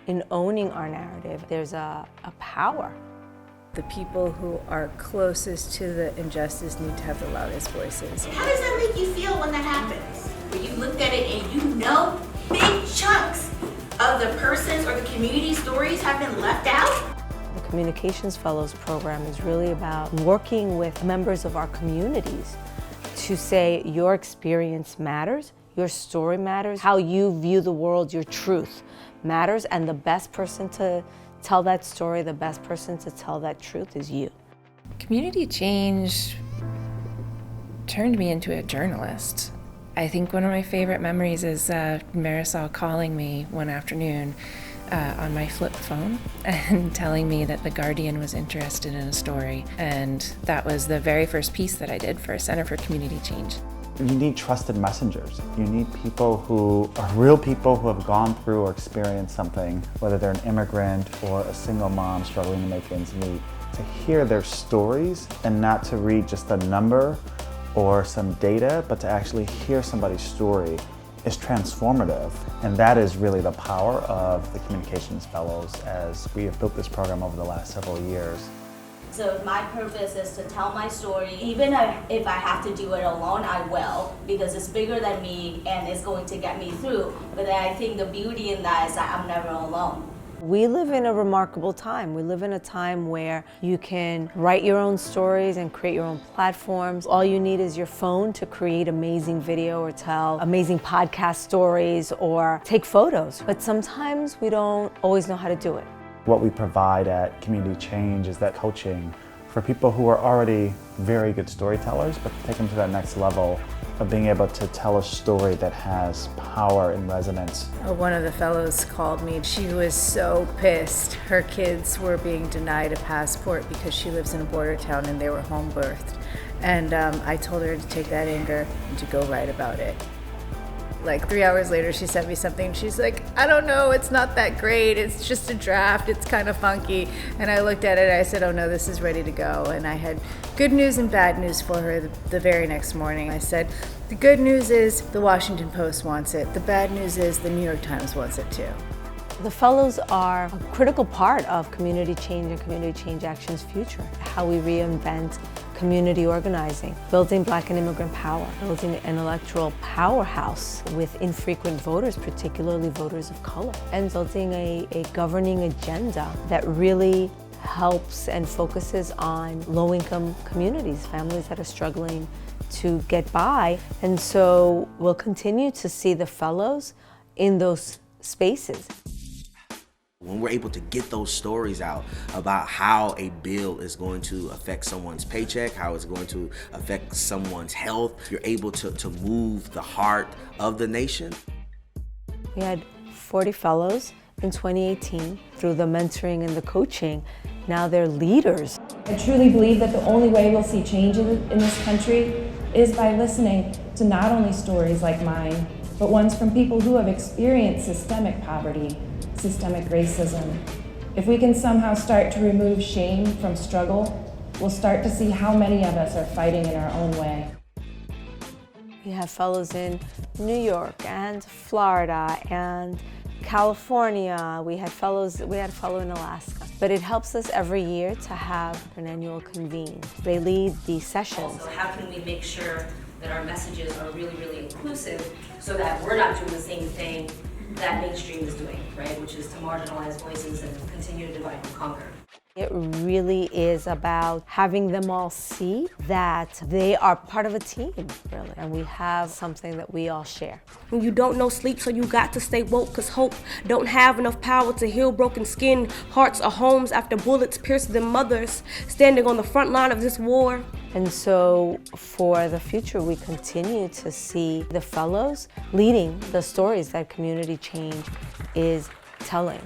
in owning our narrative, there's a power. The people who are closest to the injustice need to have the loudest voices. How does that make you feel when that happens? Where you looked at it and you know big chunks of the person's or the community stories have been left out? The Communications Fellows program is really about working with members of our communities to say your experience matters, your story matters, how you view the world, your truth matters, and the best person to tell that story, the best person to tell that truth is you. Community change turned me into a journalist. I think one of my favorite memories is Marisol calling me one afternoon on my flip phone and telling me that The Guardian was interested in a story. And that was the very first piece that I did for Center for Community Change. You need trusted messengers. You need people who are real people who have gone through or experienced something, whether they're an immigrant or a single mom struggling to make ends meet, to hear their stories and not to read just a number or some data, but to actually hear somebody's story is transformative. And that is really the power of the Communications Fellows as we have built this program over the last several years. So my purpose is to tell my story. Even if I have to do it alone, I will, because it's bigger than me and it's going to get me through. But then I think the beauty in that is that I'm never alone. We live in a remarkable time. We live in a time where you can write your own stories and create your own platforms. All you need is your phone to create amazing video or tell amazing podcast stories or take photos. But sometimes we don't always know how to do it. What we provide at Community Change is that coaching for people who are already very good storytellers, but to take them to that next level of being able to tell a story that has power and resonance. One of the fellows called me. She was so pissed. Her kids were being denied a passport because she lives in a border town and they were home birthed. And I told her to take that anger and to go write about it. Like 3 hours later, she sent me something. She's like, I don't know, it's not that great. It's just a draft. It's kind of funky. And I looked at it. I said, oh no, this is ready to go. And I had good news and bad news for her the very next morning. I said, the good news is the Washington Post wants it. The bad news is the New York Times wants it too. The fellows are a critical part of Community Change and Community Change Action's future. How we reinvent community organizing, building Black and immigrant power, building an electoral powerhouse with infrequent voters, particularly voters of color, and building a governing agenda that really helps and focuses on low-income communities, families that are struggling to get by. And so we'll continue to see the fellows in those spaces. When we're able to get those stories out about how a bill is going to affect someone's paycheck, how it's going to affect someone's health, you're able to move the heart of the nation. We had 40 fellows in 2018 through the mentoring and the coaching. Now they're leaders. I truly believe that the only way we'll see change in this country is by listening to not only stories like mine, but ones from people who have experienced systemic poverty, systemic racism. If we can somehow start to remove shame from struggle, we'll start to see how many of us are fighting in our own way. We have fellows in New York and Florida and California. We had a fellow in Alaska. But it helps us every year to have an annual convene. They lead these sessions. Also, how can we make sure that our messages are really, really inclusive so that we're not doing the same thing that mainstream is doing, right? Which is to marginalize voices and continue to divide and conquer. It really is about having them all see that they are part of a team, really, and we have something that we all share. When you don't know sleep, so you got to stay woke, cause hope don't have enough power to heal broken skin. Hearts are homes after bullets pierce their mothers, standing on the front line of this war. And so for the future, we continue to see the fellows leading the stories that community change is telling.